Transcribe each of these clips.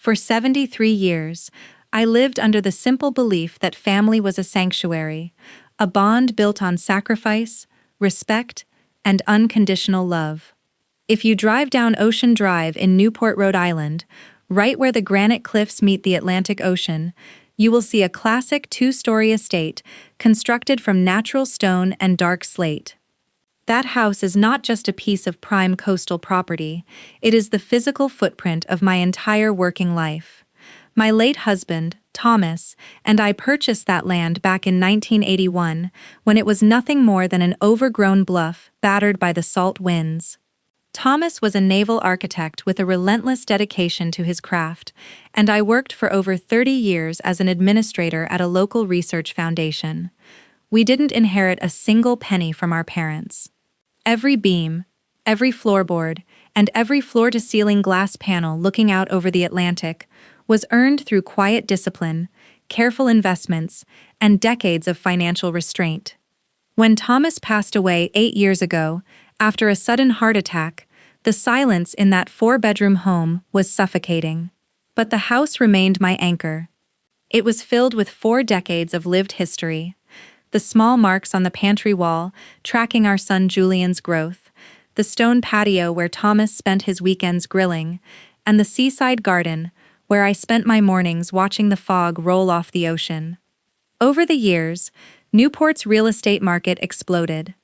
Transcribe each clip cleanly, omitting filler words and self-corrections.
For 73 years, I lived under the simple belief that family was a sanctuary, a bond built on sacrifice, respect, and unconditional love. If you drive down Ocean Drive in Newport, Rhode Island, right where the granite cliffs meet the Atlantic Ocean, you will see a classic two-story estate constructed from natural stone and dark slate. That house is not just a piece of prime coastal property, it is the physical footprint of my entire working life. My late husband, Thomas, and I purchased that land back in 1981 when it was nothing more than an overgrown bluff battered by the salt winds. Thomas was a naval architect with a relentless dedication to his craft, and I worked for over 30 years as an administrator at a local research foundation. We didn't inherit a single penny from our parents. Every beam, every floorboard, and every floor-to-ceiling glass panel looking out over the Atlantic was earned through quiet discipline, careful investments, and decades of financial restraint. When Thomas passed away 8 years ago, after a sudden heart attack, the silence in that 4-bedroom home was suffocating. But the house remained my anchor. It was filled with 4 decades of lived history. The small marks on the pantry wall, tracking our son Julian's growth, the stone patio where Thomas spent his weekends grilling, and the seaside garden, where I spent my mornings watching the fog roll off the ocean. Over the years, Newport's real estate market exploded.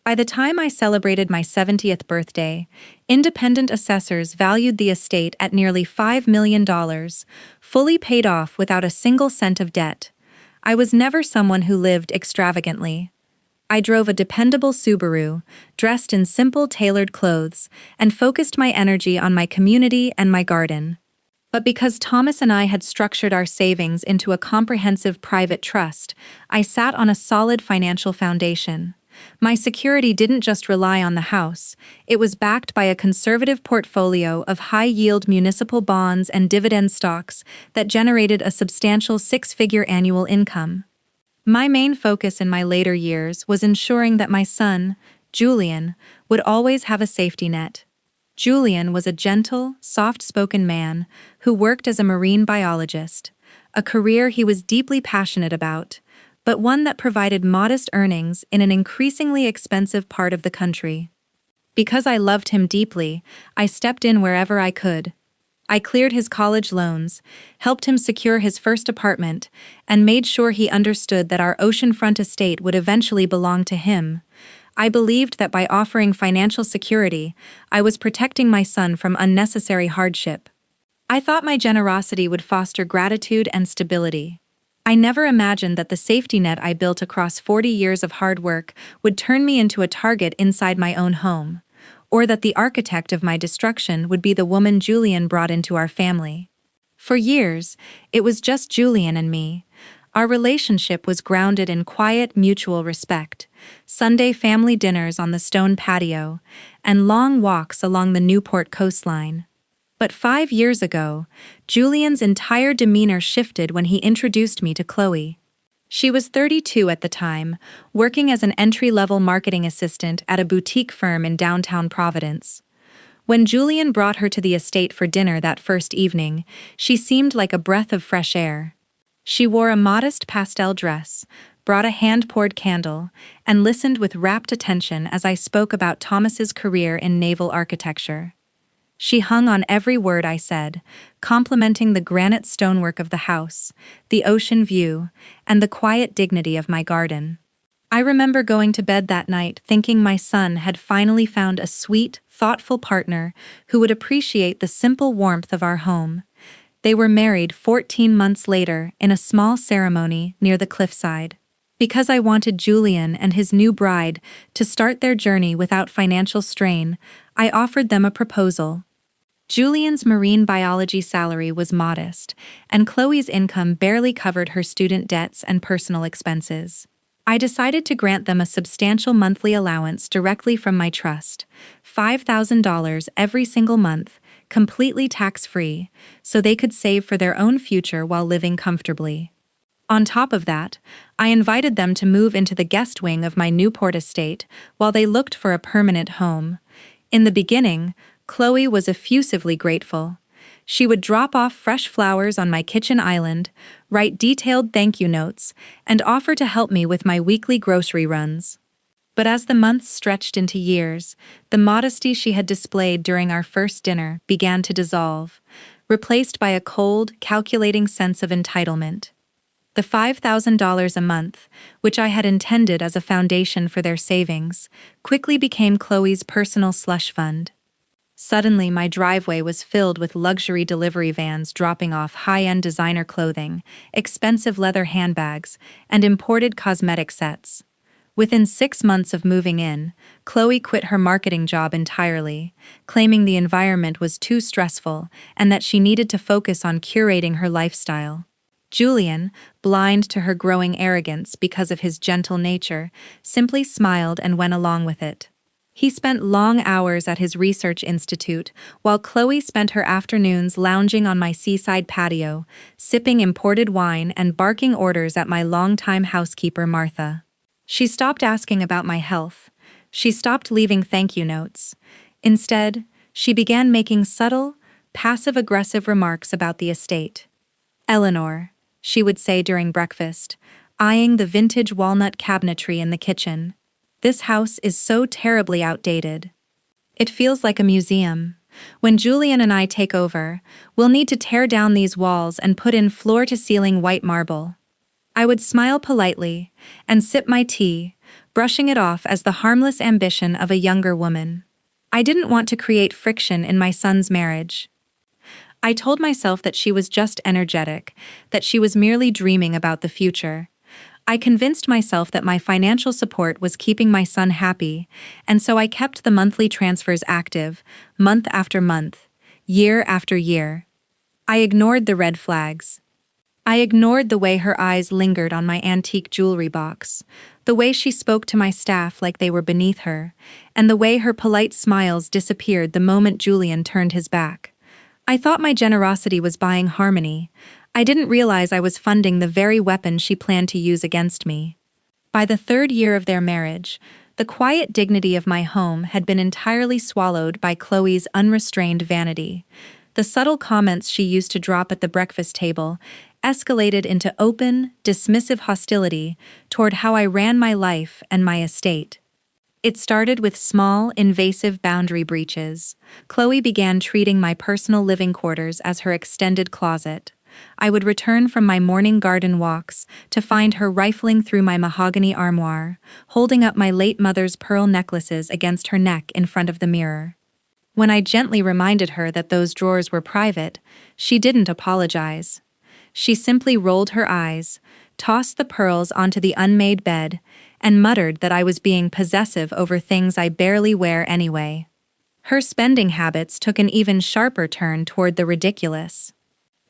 By the time I celebrated my 70th birthday, independent assessors valued the estate at nearly $5 million, fully paid off without a single cent of debt. I was never someone who lived extravagantly. I drove a dependable Subaru, dressed in simple tailored clothes, and focused my energy on my community and my garden. But because Thomas and I had structured our savings into a comprehensive private trust, I sat on a solid financial foundation. My security didn't just rely on the house, it was backed by a conservative portfolio of high-yield municipal bonds and dividend stocks that generated a substantial 6-figure annual income. My main focus in my later years was ensuring that my son, Julian, would always have a safety net. Julian was a gentle, soft-spoken man who worked as a marine biologist, a career he was deeply passionate about, but one that provided modest earnings in an increasingly expensive part of the country. Because I loved him deeply, I stepped in wherever I could. I cleared his college loans, helped him secure his first apartment, and made sure he understood that our oceanfront estate would eventually belong to him. I believed that by offering financial security, I was protecting my son from unnecessary hardship. I thought my generosity would foster gratitude and stability. I never imagined that the safety net I built across 40 years of hard work would turn me into a target inside my own home, or that the architect of my destruction would be the woman Julian brought into our family. For years, it was just Julian and me. Our relationship was grounded in quiet, mutual respect, Sunday family dinners on the stone patio, and long walks along the Newport coastline. But 5 years ago, Julian's entire demeanor shifted when he introduced me to Chloe. She was 32 at the time, working as an entry-level marketing assistant at a boutique firm in downtown Providence. When Julian brought her to the estate for dinner that first evening, she seemed like a breath of fresh air. She wore a modest pastel dress, brought a hand-poured candle, and listened with rapt attention as I spoke about Thomas's career in naval architecture. She hung on every word I said, complimenting the granite stonework of the house, the ocean view, and the quiet dignity of my garden. I remember going to bed that night thinking my son had finally found a sweet, thoughtful partner who would appreciate the simple warmth of our home. They were married 14 months later in a small ceremony near the cliffside. Because I wanted Julian and his new bride to start their journey without financial strain, I offered them a proposal. Julian's marine biology salary was modest, and Chloe's income barely covered her student debts and personal expenses. I decided to grant them a substantial monthly allowance directly from my trust, $5,000 every single month, completely tax-free, so they could save for their own future while living comfortably. On top of that, I invited them to move into the guest wing of my Newport estate while they looked for a permanent home. In the beginning, Chloe was effusively grateful. She would drop off fresh flowers on my kitchen island, write detailed thank you notes, and offer to help me with my weekly grocery runs. But as the months stretched into years, the modesty she had displayed during our first dinner began to dissolve, replaced by a cold, calculating sense of entitlement. The $5,000 a month, which I had intended as a foundation for their savings, quickly became Chloe's personal slush fund. Suddenly, my driveway was filled with luxury delivery vans dropping off high-end designer clothing, expensive leather handbags, and imported cosmetic sets. Within 6 months of moving in, Chloe quit her marketing job entirely, claiming the environment was too stressful and that she needed to focus on curating her lifestyle. Julian, blind to her growing arrogance because of his gentle nature, simply smiled and went along with it. He spent long hours at his research institute, while Chloe spent her afternoons lounging on my seaside patio, sipping imported wine and barking orders at my longtime housekeeper Martha. She stopped asking about my health. She stopped leaving thank you notes. Instead, she began making subtle, passive-aggressive remarks about the estate. "Eleanor," she would say during breakfast, eyeing the vintage walnut cabinetry in the kitchen, "this house is so terribly outdated. It feels like a museum. When Julian and I take over, we'll need to tear down these walls and put in floor-to-ceiling white marble." I would smile politely and sip my tea, brushing it off as the harmless ambition of a younger woman. I didn't want to create friction in my son's marriage. I told myself that she was just energetic, that she was merely dreaming about the future. I convinced myself that my financial support was keeping my son happy, and so I kept the monthly transfers active, month after month, year after year. I ignored the red flags. I ignored the way her eyes lingered on my antique jewelry box, the way she spoke to my staff like they were beneath her, and the way her polite smiles disappeared the moment Julian turned his back. I thought my generosity was buying harmony. I didn't realize I was funding the very weapon she planned to use against me. By the 3rd year of their marriage, the quiet dignity of my home had been entirely swallowed by Chloe's unrestrained vanity. The subtle comments she used to drop at the breakfast table escalated into open, dismissive hostility toward how I ran my life and my estate. It started with small, invasive boundary breaches. Chloe began treating my personal living quarters as her extended closet. I would return from my morning garden walks to find her rifling through my mahogany armoire, holding up my late mother's pearl necklaces against her neck in front of the mirror. When I gently reminded her that those drawers were private, she didn't apologize. She simply rolled her eyes, tossed the pearls onto the unmade bed, and muttered that I was being possessive over things I barely wear anyway. Her spending habits took an even sharper turn toward the ridiculous.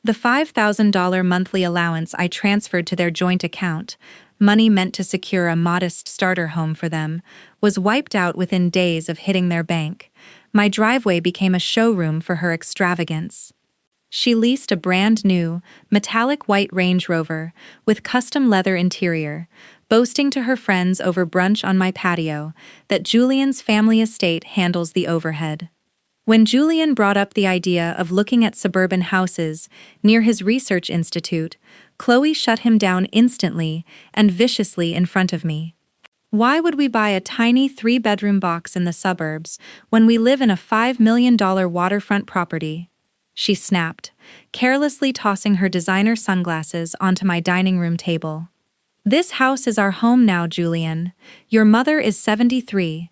The $5,000 monthly allowance I transferred to their joint account, money meant to secure a modest starter home for them, was wiped out within days of hitting their bank. My driveway became a showroom for her extravagance. She leased a brand-new, metallic white Range Rover with custom leather interior, boasting to her friends over brunch on my patio that Julian's family estate handles the overhead. When Julian brought up the idea of looking at suburban houses near his research institute, Chloe shut him down instantly and viciously in front of me. "Why would we buy a tiny 3-bedroom box in the suburbs when we live in a $5 million waterfront property?" she snapped, carelessly tossing her designer sunglasses onto my dining room table. "This house is our home now, Julian. Your mother is 73.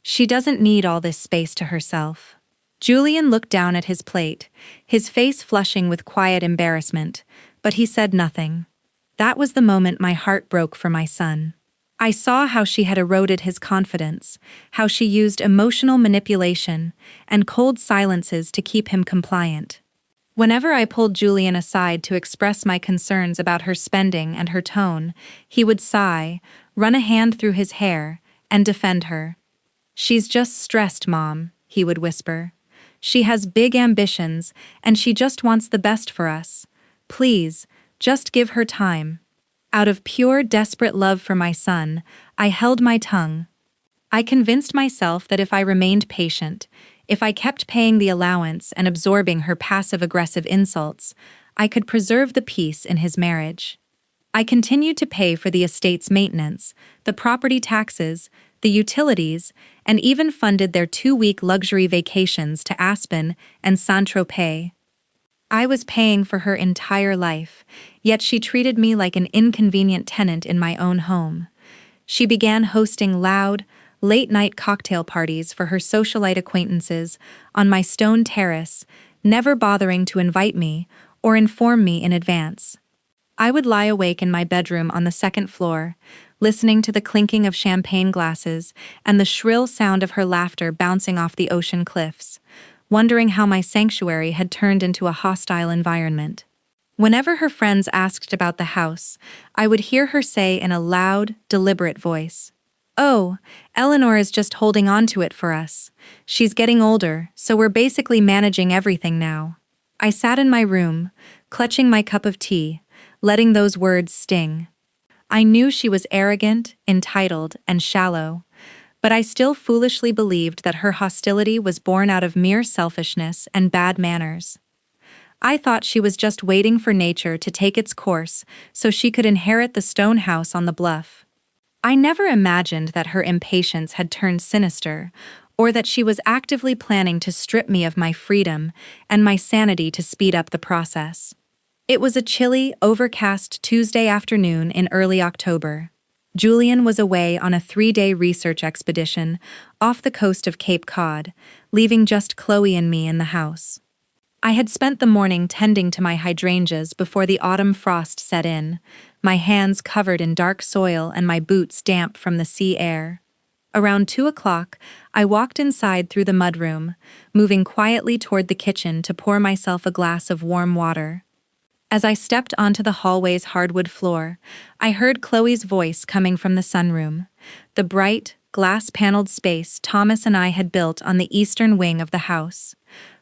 She doesn't need all this space to herself." Julian looked down at his plate, his face flushing with quiet embarrassment, but he said nothing. That was the moment my heart broke for my son. I saw how she had eroded his confidence, how she used emotional manipulation and cold silences to keep him compliant. Whenever I pulled Julian aside to express my concerns about her spending and her tone, he would sigh, run a hand through his hair, and defend her. "She's just stressed, Mom," he would whisper. "She has big ambitions, and she just wants the best for us. Please, just give her time." Out of pure, desperate love for my son, I held my tongue. I convinced myself that if I remained patient, If I kept paying the allowance and absorbing her passive-aggressive insults, I could preserve the peace in his marriage. I continued to pay for the estate's maintenance, the property taxes, the utilities, and even funded their 2-week luxury vacations to Aspen and Saint-Tropez. I was paying for her entire life, yet she treated me like an inconvenient tenant in my own home. She began hosting loud, late-night cocktail parties for her socialite acquaintances on my stone terrace, never bothering to invite me or inform me in advance. I would lie awake in my bedroom on the second floor, listening to the clinking of champagne glasses and the shrill sound of her laughter bouncing off the ocean cliffs, wondering how my sanctuary had turned into a hostile environment. Whenever her friends asked about the house, I would hear her say in a loud, deliberate voice, "Oh, Eleanor is just holding on to it for us. She's getting older, so we're basically managing everything now." I sat in my room, clutching my cup of tea, letting those words sting. I knew she was arrogant, entitled, and shallow, but I still foolishly believed that her hostility was born out of mere selfishness and bad manners. I thought she was just waiting for nature to take its course so she could inherit the stone house on the bluff. I never imagined that her impatience had turned sinister, or that she was actively planning to strip me of my freedom and my sanity to speed up the process. It was a chilly, overcast Tuesday afternoon in early October. Julian was away on a 3-day research expedition off the coast of Cape Cod, leaving just Chloe and me in the house. I had spent the morning tending to my hydrangeas before the autumn frost set in, my hands covered in dark soil and my boots damp from the sea air. Around 2 o'clock, I walked inside through the mudroom, moving quietly toward the kitchen to pour myself a glass of warm water. As I stepped onto the hallway's hardwood floor, I heard Chloe's voice coming from the sunroom, the bright, glass-paneled space Thomas and I had built on the eastern wing of the house.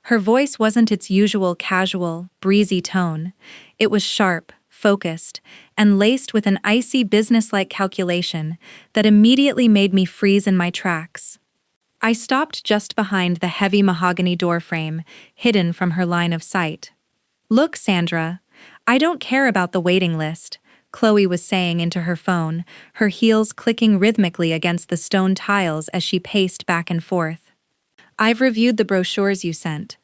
Her voice wasn't its usual casual, breezy tone. It was sharp, focused, and laced with an icy businesslike calculation that immediately made me freeze in my tracks. I stopped just behind the heavy mahogany doorframe, hidden from her line of sight. "Look, Sandra, I don't care about the waiting list," Chloe was saying into her phone, her heels clicking rhythmically against the stone tiles as she paced back and forth. "I've reviewed the brochures you sent.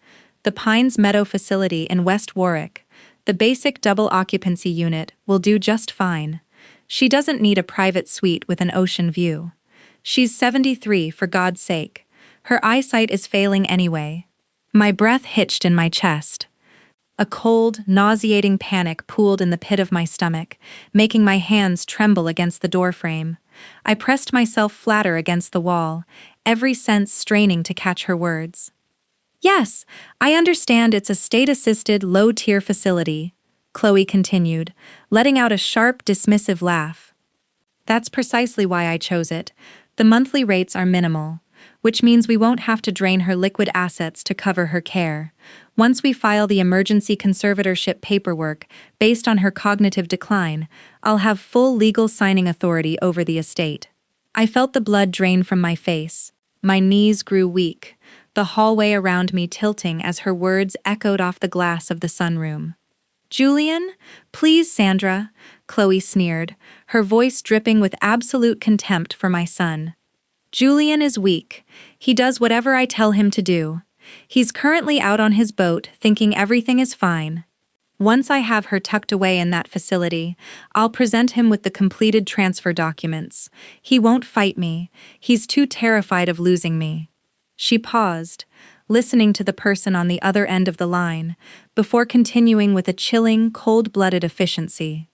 The Pines Meadow facility in West Warwick, the basic double occupancy unit, will do just fine. She doesn't need a private suite with an ocean view. She's 73, for God's sake. Her eyesight is failing anyway." My breath hitched in my chest. A cold, nauseating panic pooled in the pit of my stomach, making my hands tremble against the doorframe. I pressed myself flatter against the wall, every sense straining to catch her words. "Yes, I understand it's a state-assisted, low-tier facility," Chloe continued, letting out a sharp, dismissive laugh. "That's precisely why I chose it. The monthly rates are minimal, which means we won't have to drain her liquid assets to cover her care. Once we file the emergency conservatorship paperwork based on her cognitive decline, I'll have full legal signing authority over the estate." I felt the blood drain from my face. My knees grew weak, the hallway around me tilting as her words echoed off the glass of the sunroom. "Julian? Please, Sandra," Chloe sneered, her voice dripping with absolute contempt for my son. "Julian is weak. He does whatever I tell him to do. He's currently out on his boat thinking everything is fine. Once I have her tucked away in that facility, I'll present him with the completed transfer documents. He won't fight me. He's too terrified of losing me." She paused, listening to the person on the other end of the line, before continuing with a chilling, cold-blooded efficiency.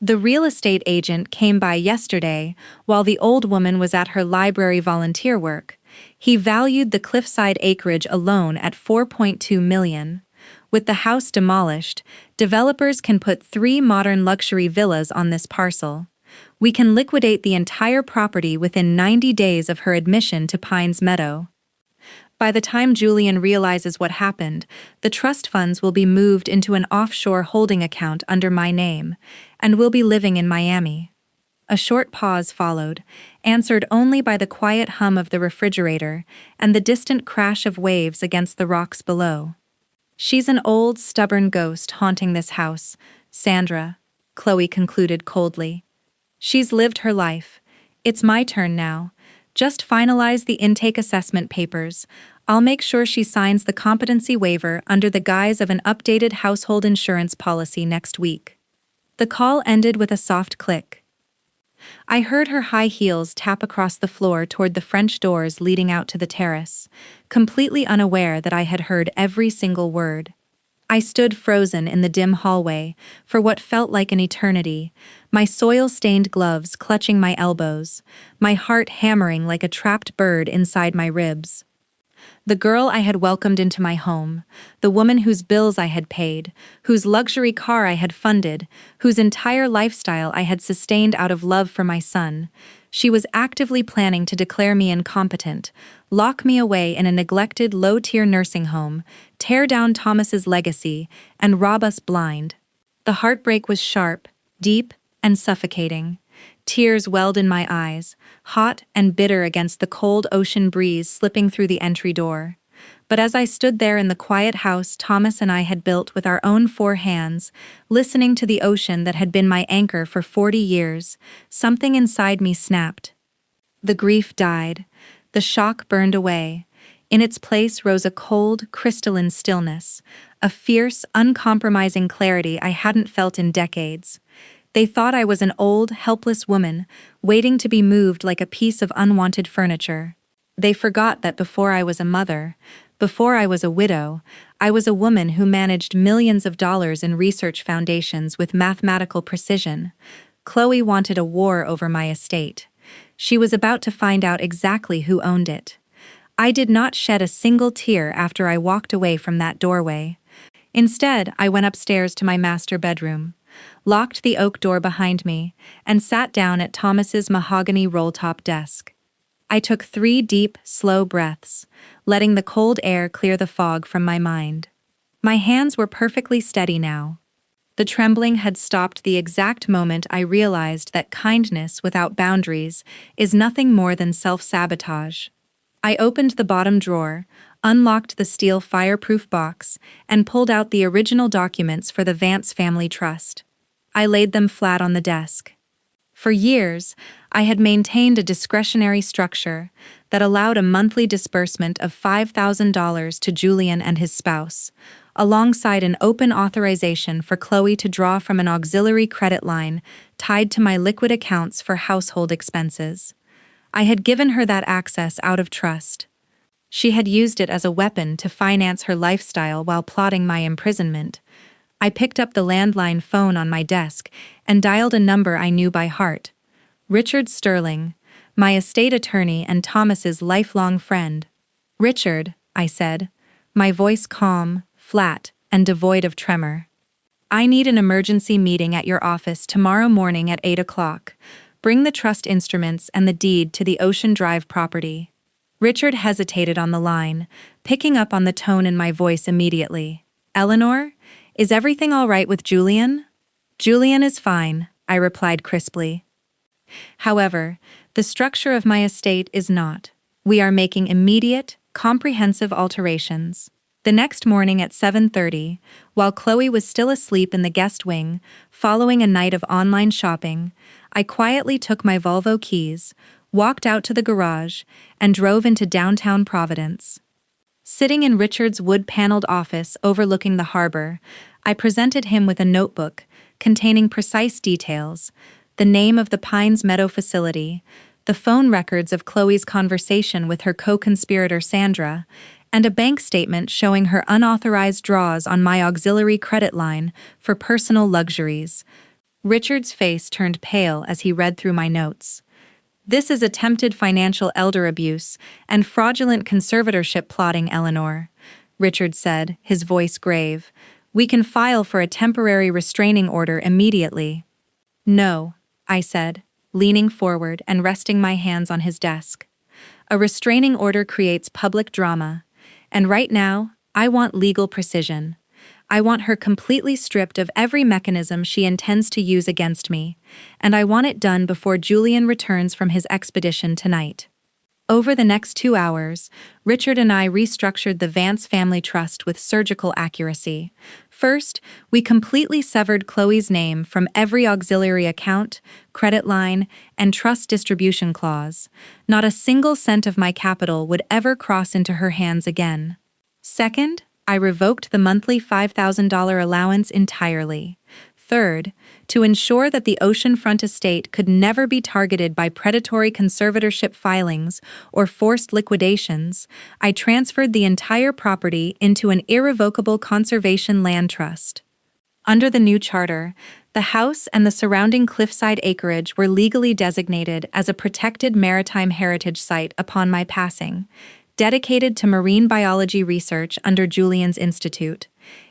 "The real estate agent came by yesterday while the old woman was at her library volunteer work. He valued the cliffside acreage alone at $4.2 million. With the house demolished, developers can put 3 modern luxury villas on this parcel. We can liquidate the entire property within 90 days of her admission to Pines Meadow. By the time Julian realizes what happened, the trust funds will be moved into an offshore holding account under my name, and we'll be living in Miami." A short pause followed, answered only by the quiet hum of the refrigerator and the distant crash of waves against the rocks below. "She's an old, stubborn ghost haunting this house, Sandra," Chloe concluded coldly. "She's lived her life. It's my turn now. Just finalize the intake assessment papers. I'll make sure she signs the competency waiver under the guise of an updated household insurance policy next week." The call ended with a soft click. I heard her high heels tap across the floor toward the French doors leading out to the terrace, completely unaware that I had heard every single word. I stood frozen in the dim hallway for what felt like an eternity, my soil-stained gloves clutching my elbows, my heart hammering like a trapped bird inside my ribs. The girl I had welcomed into my home, the woman whose bills I had paid, whose luxury car I had funded, whose entire lifestyle I had sustained out of love for my son, she was actively planning to declare me incompetent, lock me away in a neglected low-tier nursing home, tear down Thomas's legacy, and rob us blind. The heartbreak was sharp, deep, and suffocating. Tears welled in my eyes, hot and bitter against the cold ocean breeze slipping through the entry door. But as I stood there in the quiet house Thomas and I had built with our own 4 hands, listening to the ocean that had been my anchor for 40 years, something inside me snapped. The grief died. The shock burned away. In its place rose a cold, crystalline stillness, a fierce, uncompromising clarity I hadn't felt in decades. They thought I was an old, helpless woman, waiting to be moved like a piece of unwanted furniture. They forgot that before I was a mother, before I was a widow, I was a woman who managed millions of dollars in research foundations with mathematical precision. Chloe wanted a war over my estate. She was about to find out exactly who owned it. I did not shed a single tear after I walked away from that doorway. Instead, I went upstairs to my master bedroom, locked the oak door behind me, and sat down at Thomas's mahogany roll-top desk. I took 3 deep, slow breaths, letting the cold air clear the fog from my mind. My hands were perfectly steady now. The trembling had stopped the exact moment I realized that kindness without boundaries is nothing more than self-sabotage. I opened the bottom drawer, unlocked the steel fireproof box, and pulled out the original documents for the Vance Family Trust. I laid them flat on the desk. For years, I had maintained a discretionary structure that allowed a monthly disbursement of $5,000 to Julian and his spouse, alongside an open authorization for Chloe to draw from an auxiliary credit line tied to my liquid accounts for household expenses. I had given her that access out of trust. She had used it as a weapon to finance her lifestyle while plotting my imprisonment. I picked up the landline phone on my desk and dialed a number I knew by heart. Richard Sterling, my estate attorney and Thomas's lifelong friend. "Richard," I said, my voice calm, flat, and devoid of tremor. "I need an emergency meeting at your office tomorrow morning at 8 o'clock. Bring the trust instruments and the deed to the Ocean Drive property." Richard hesitated on the line, picking up on the tone in my voice immediately. "Eleanor, is everything all right with Julian?" "Julian is fine," I replied crisply. "However, the structure of my estate is not. We are making immediate, comprehensive alterations." The next morning at 7:30, while Chloe was still asleep in the guest wing, following a night of online shopping, I quietly took my Volvo keys, walked out to the garage, and drove into downtown Providence. Sitting in Richard's wood-paneled office overlooking the harbor, I presented him with a notebook containing precise details, the name of the Pines Meadow facility, the phone records of Chloe's conversation with her co-conspirator Sandra, and a bank statement showing her unauthorized draws on my auxiliary credit line for personal luxuries. Richard's face turned pale as he read through my notes. "This is attempted financial elder abuse and fraudulent conservatorship plotting, Eleanor," Richard said, his voice grave. "We can file for a temporary restraining order immediately." "No," I said, leaning forward and resting my hands on his desk. "A restraining order creates public drama, and right now, I want legal precision. I want her completely stripped of every mechanism she intends to use against me, and I want it done before Julian returns from his expedition tonight. Over the next 2 hours, Richard and I restructured the Vance family trust with surgical accuracy. First, we completely severed Chloe's name from every auxiliary account, credit line, and trust distribution clause. Not a single cent of my capital would ever cross into her hands again. Second, I revoked the monthly $5,000 allowance entirely. Third, to ensure that the oceanfront estate could never be targeted by predatory conservatorship filings or forced liquidations, I transferred the entire property into an irrevocable conservation land trust. Under the new charter, the house and the surrounding cliffside acreage were legally designated as a protected maritime heritage site upon my passing, dedicated to marine biology research under Julian's Institute.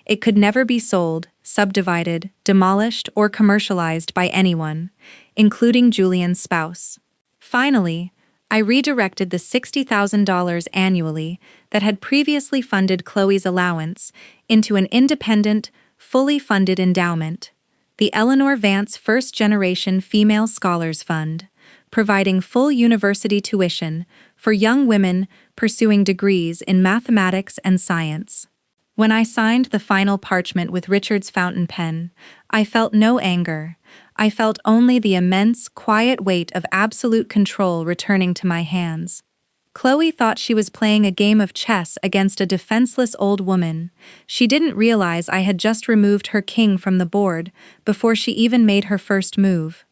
It could never be sold, subdivided, demolished, or commercialized by anyone, including Julian's spouse. Finally, I redirected the $60,000 annually that had previously funded Chloe's allowance into an independent, fully funded endowment, the Eleanor Vance First Generation Female Scholars Fund, providing full university tuition for young women pursuing degrees in mathematics and science. When I signed the final parchment with Richard's fountain pen, I felt no anger. I felt only the immense, quiet weight of absolute control returning to my hands. Chloe thought she was playing a game of chess against a defenseless old woman. She didn't realize I had just removed her king from the board before she even made her first move.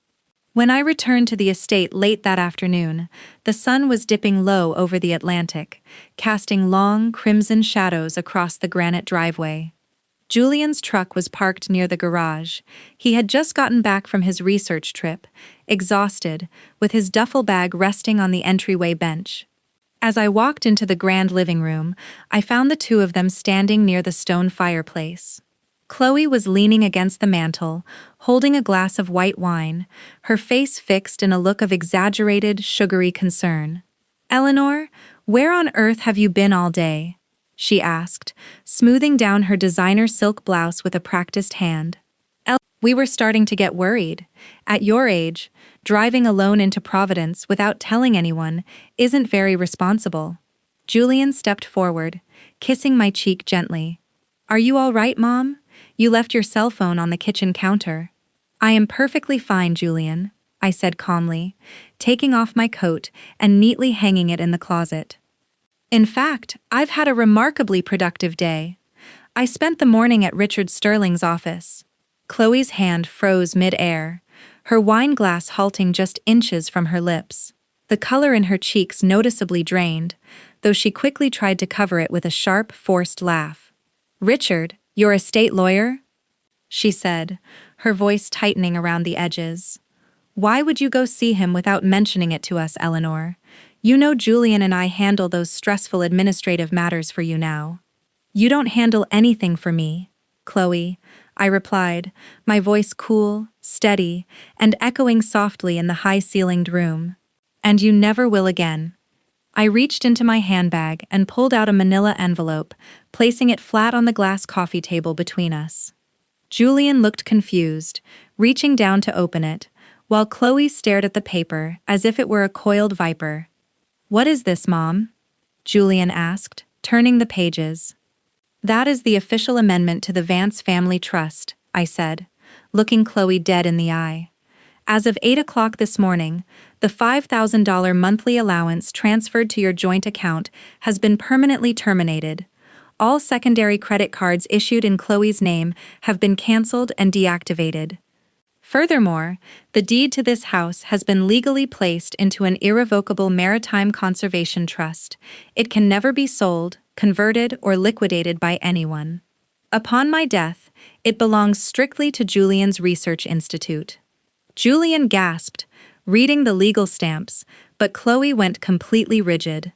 When I returned to the estate late that afternoon, the sun was dipping low over the Atlantic, casting long, crimson shadows across the granite driveway. Julian's truck was parked near the garage. He had just gotten back from his research trip, exhausted, with his duffel bag resting on the entryway bench. As I walked into the grand living room, I found the two of them standing near the stone fireplace. Chloe was leaning against the mantel, holding a glass of white wine, her face fixed in a look of exaggerated, sugary concern. "Eleanor, where on earth have you been all day?" she asked, smoothing down her designer silk blouse with a practiced hand. "We were starting to get worried. At your age, driving alone into Providence without telling anyone isn't very responsible." Julian stepped forward, kissing my cheek gently. "Are you all right, Mom? You left your cell phone on the kitchen counter." "I am perfectly fine, Julian," I said calmly, taking off my coat and neatly hanging it in the closet. "In fact, I've had a remarkably productive day. I spent the morning at Richard Sterling's office." Chloe's hand froze mid-air, her wine glass halting just inches from her lips. The color in her cheeks noticeably drained, though she quickly tried to cover it with a sharp, forced laugh. "Richard, your estate lawyer?" she said, her voice tightening around the edges. "Why would you go see him without mentioning it to us, Eleanor? You know Julian and I handle those stressful administrative matters for you now." "You don't handle anything for me, Chloe," I replied, my voice cool, steady, and echoing softly in the high-ceilinged room. "And you never will again." I reached into my handbag and pulled out a manila envelope, placing it flat on the glass coffee table between us. Julian looked confused, reaching down to open it, while Chloe stared at the paper as if it were a coiled viper. "What is this, Mom?" Julian asked, turning the pages. "That is the official amendment to the Vance Family Trust," I said, looking Chloe dead in the eye. "As of 8 o'clock this morning, the $5,000 monthly allowance transferred to your joint account has been permanently terminated. All secondary credit cards issued in Chloe's name have been canceled and deactivated. Furthermore, the deed to this house has been legally placed into an irrevocable maritime conservation trust. It can never be sold, converted, or liquidated by anyone. Upon my death, it belongs strictly to Julian's Research Institute." Julian gasped, reading the legal stamps, but Chloe went completely rigid.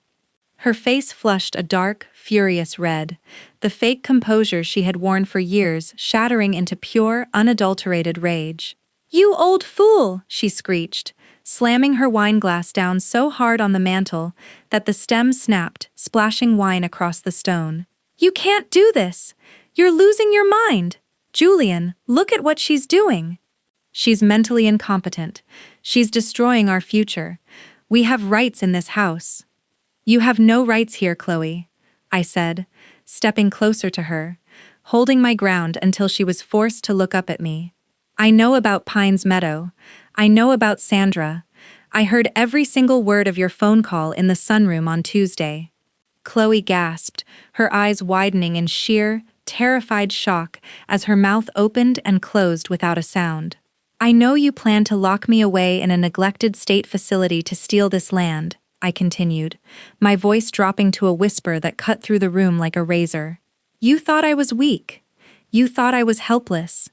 Her face flushed a dark, furious red, the fake composure she had worn for years shattering into pure, unadulterated rage. "You old fool!" she screeched, slamming her wine glass down so hard on the mantel that the stem snapped, splashing wine across the stone. "You can't do this! You're losing your mind. Julian, look at what she's doing. She's mentally incompetent. She's destroying our future. We have rights in this house. You have no rights here, Chloe, I said, stepping closer to her, holding my ground until she was forced to look up at me. I know about Pines Meadow. I know about Sandra. I heard every single word of your phone call in the sunroom on Tuesday. Chloe gasped, her eyes widening in sheer, terrified shock as her mouth opened and closed without a sound. I know you plan to lock me away in a neglected state facility to steal this land, I continued, my voice dropping to a whisper that cut through the room like a razor. You thought I was weak. You thought I was helpless.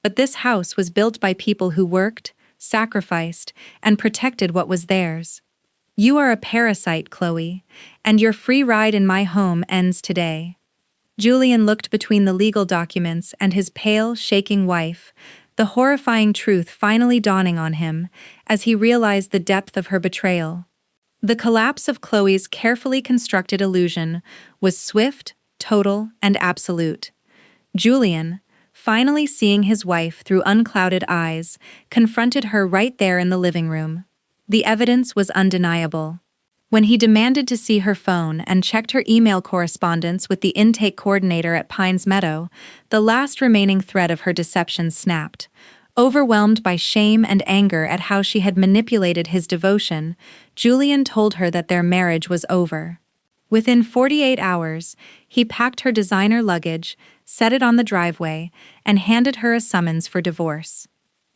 But this house was built by people who worked, sacrificed, and protected what was theirs. You are a parasite, Chloe, and your free ride in my home ends today. Julian looked between the legal documents and his pale, shaking wife, the horrifying truth finally dawning on him as he realized the depth of her betrayal. The collapse of Chloe's carefully constructed illusion was swift, total, and absolute. Julian, finally seeing his wife through unclouded eyes, confronted her right there in the living room. The evidence was undeniable. When he demanded to see her phone and checked her email correspondence with the intake coordinator at Pines Meadow, the last remaining thread of her deception snapped. Overwhelmed by shame and anger at how she had manipulated his devotion, Julian told her that their marriage was over. Within 48 hours, he packed her designer luggage, set it on the driveway, and handed her a summons for divorce.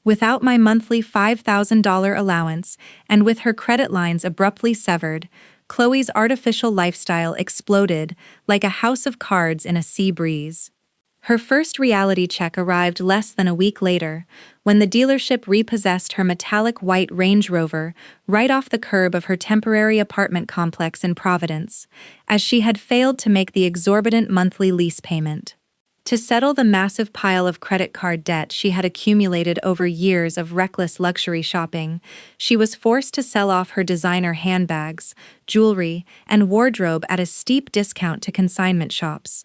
Without my monthly $5,000 allowance, and with her credit lines abruptly severed, Chloe's artificial lifestyle exploded like a house of cards in a sea breeze. Her first reality check arrived less than a week later, when the dealership repossessed her metallic white Range Rover right off the curb of her temporary apartment complex in Providence, as she had failed to make the exorbitant monthly lease payment. To settle the massive pile of credit card debt she had accumulated over years of reckless luxury shopping, she was forced to sell off her designer handbags, jewelry, and wardrobe at a steep discount to consignment shops.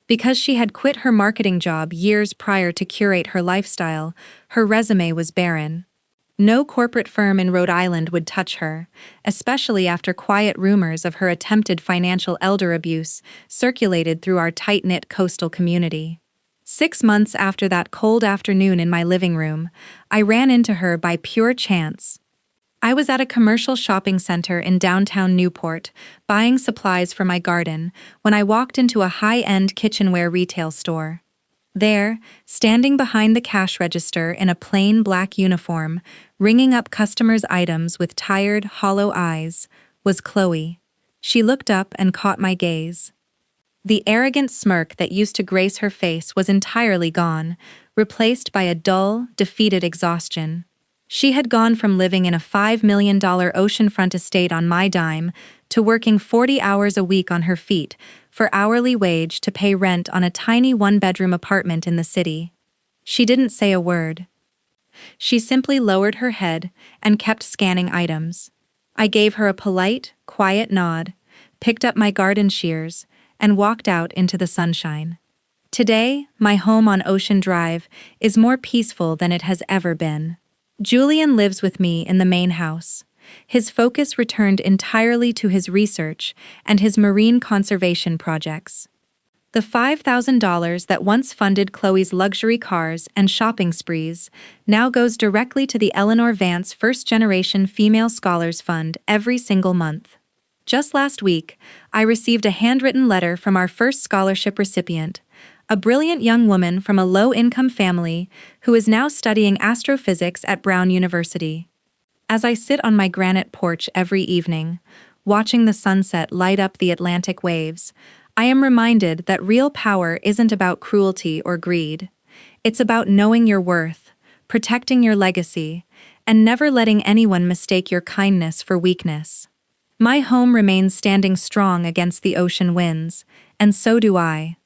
Because she had quit her marketing job years prior to curate her lifestyle, her resume was barren. No corporate firm in Rhode Island would touch her, especially after quiet rumors of her attempted financial elder abuse circulated through our tight-knit coastal community. 6 months after that cold afternoon in my living room, I ran into her by pure chance. I was at a commercial shopping center in downtown Newport, buying supplies for my garden, when I walked into a high-end kitchenware retail store. There, standing behind the cash register in a plain black uniform, ringing up customers' items with tired, hollow eyes, was Chloe. She looked up and caught my gaze. The arrogant smirk that used to grace her face was entirely gone, replaced by a dull, defeated exhaustion. She had gone from living in a $5 million oceanfront estate on my dime to working 40 hours a week on her feet for hourly wage to pay rent on a tiny one-bedroom apartment in the city. She didn't say a word. She simply lowered her head and kept scanning items. I gave her a polite, quiet nod, picked up my garden shears, and walked out into the sunshine. Today, my home on Ocean Drive is more peaceful than it has ever been. Julian lives with me in the main house. His focus returned entirely to his research and his marine conservation projects. The $5,000 that once funded Chloe's luxury cars and shopping sprees now goes directly to the Eleanor Vance First Generation Female Scholars Fund every single month. Just last week, I received a handwritten letter from our first scholarship recipient, a brilliant young woman from a low-income family who is now studying astrophysics at Brown University. As I sit on my granite porch every evening, watching the sunset light up the Atlantic waves, I am reminded that real power isn't about cruelty or greed. It's about knowing your worth, protecting your legacy, and never letting anyone mistake your kindness for weakness. My home remains standing strong against the ocean winds, and so do I.